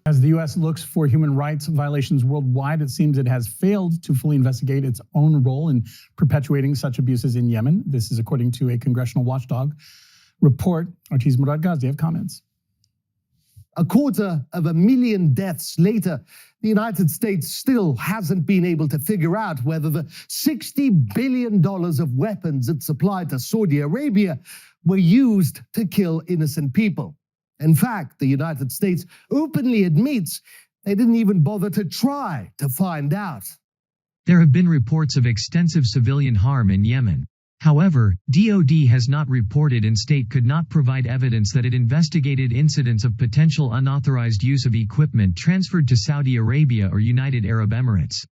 As the U.S. looks for human rights violations worldwide, it seems it has failed to fully investigate its own role in perpetuating such abuses in Yemen. This is according to a congressional watchdog report. Ortiz Murad Gaziev comments. 250,000 deaths later, the United States still hasn't been able to figure out whether the $60 billion of weapons it supplied to Saudi Arabia were used to kill innocent people. In fact, the United States openly admits they didn't even bother to try to find out. There have been reports of extensive civilian harm in Yemen. However, DoD has not reported and state could not provide evidence that it investigated incidents of potential unauthorized use of equipment transferred to Saudi Arabia or United Arab Emirates.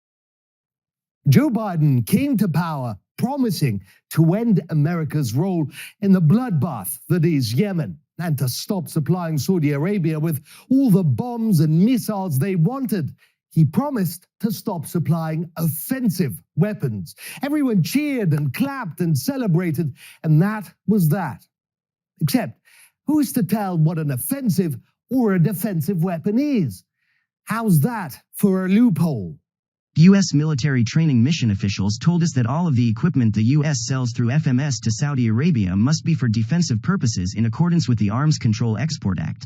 Joe Biden came to power promising to end America's role in the bloodbath that is Yemen, and to stop supplying Saudi Arabia with all the bombs and missiles they wanted. He promised to stop supplying offensive weapons. Everyone cheered and clapped and celebrated, and that was that. Except, who's to tell what an offensive or a defensive weapon is? How's that for a loophole? U.S. military training mission officials told us that all of the equipment the U.S. sells through FMS to Saudi Arabia must be for defensive purposes in accordance with the Arms Control Export Act.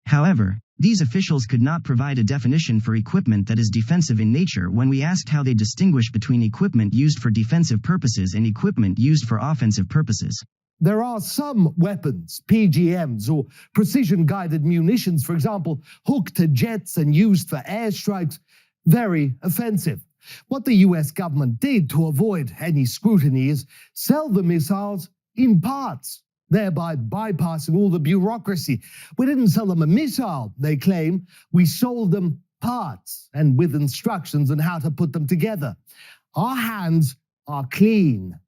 However, these officials could not provide a definition for equipment that is defensive in nature when we asked how they distinguish between equipment used for defensive purposes and equipment used for offensive purposes. There are some weapons, PGMs or precision-guided munitions, for example, hooked to jets and used for airstrikes, very offensive. What the US government did to avoid any scrutiny is sell the missiles in parts, thereby bypassing all the bureaucracy. We didn't sell them a missile, they claim. We sold them parts and with instructions on how to put them together. Our hands are clean.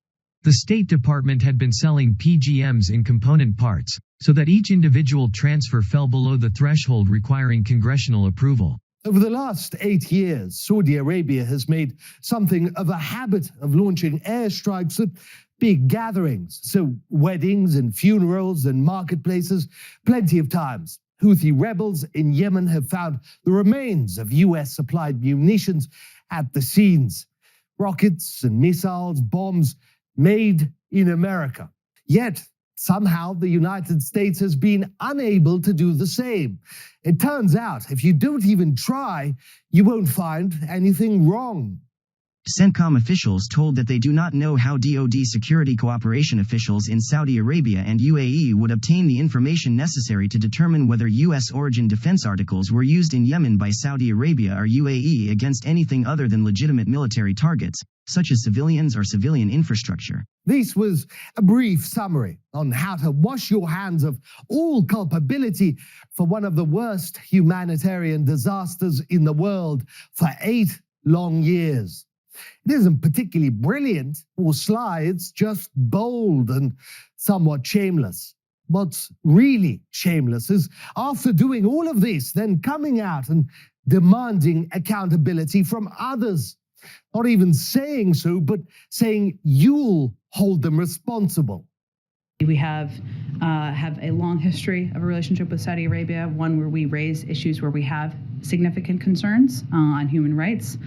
The State Department had been selling PGMs in component parts, so that each individual transfer fell below the threshold requiring congressional approval. Over the last 8 years, Saudi Arabia has made something of a habit of launching airstrikes at big gatherings, so weddings and funerals and marketplaces, plenty of times. Houthi rebels in Yemen have found the remains of US-supplied munitions at the scenes. Rockets and missiles, bombs made in America. Yet, somehow the United States has been unable to do the same. It turns out, if you don't even try, you won't find anything wrong. CENTCOM officials told that they do not know how DoD security cooperation officials in Saudi Arabia and UAE would obtain the information necessary to determine whether US-origin defense articles were used in Yemen by Saudi Arabia or UAE against anything other than legitimate military targets, such as civilians or civilian infrastructure. This was a brief summary on how to wash your hands of all culpability for one of the worst humanitarian disasters in the world for 8 long years. It isn't particularly brilliant or sly, it's just bold and somewhat shameless. What's really shameless is, after doing all of this, then coming out and demanding accountability from others. Not even saying so, but saying you'll hold them responsible. We have a long history of a relationship with Saudi Arabia, one where we raise issues where we have significant concerns on human rights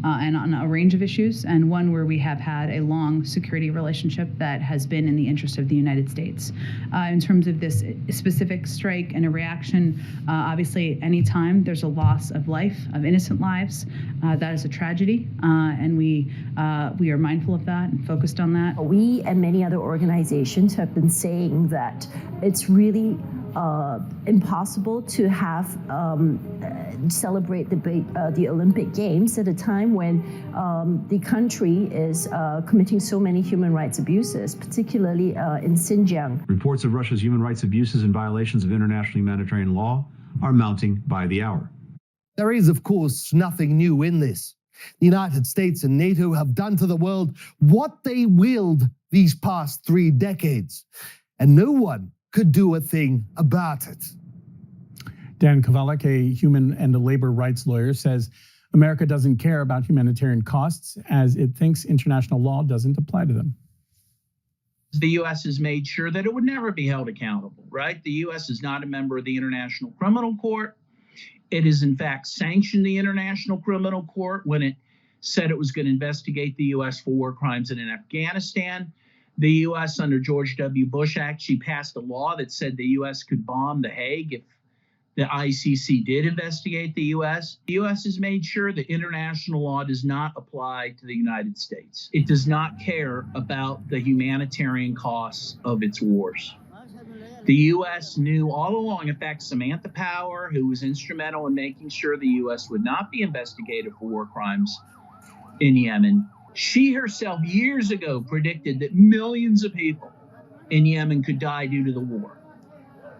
and on a range of issues, and one where we have had a long security relationship that has been in the interest of the United States. In terms of this specific strike and a reaction, obviously anytime there's a loss of life, of innocent lives, that is a tragedy, and we are mindful of that and focused on that. We and many other organizations have been saying that it's really impossible to have celebrate the Olympic Games at a time when the country is committing so many human rights abuses, particularly in Xinjiang. Reports of Russia's human rights abuses and violations of international humanitarian law are mounting by the hour. There is, of course, nothing new in this. The United States and NATO have done to the world what they willed these past 3 decades, and no one could do a thing about it. Dan Kovalik, a human and a labor rights lawyer, says America doesn't care about humanitarian costs as it thinks international law doesn't apply to them. The U.S. has made sure that it would never be held accountable, right? The U.S. is not a member of the International Criminal Court. It has, in fact, sanctioned the International Criminal Court when it said it was going to investigate the U.S. for war crimes in Afghanistan. The U.S., under George W. Bush, actually passed a law that said the U.S. could bomb The Hague if the ICC did investigate the U.S. The U.S. has made sure that international law does not apply to the United States. It does not care about the humanitarian costs of its wars. The U.S. knew all along. In fact, Samantha Power, who was instrumental in making sure the U.S. would not be investigated for war crimes in Yemen, she herself years ago predicted that millions of people in Yemen could die due to the war.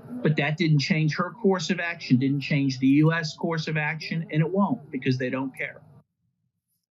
But that didn't change her course of action, didn't change the U.S. course of action, and it won't, because they don't care.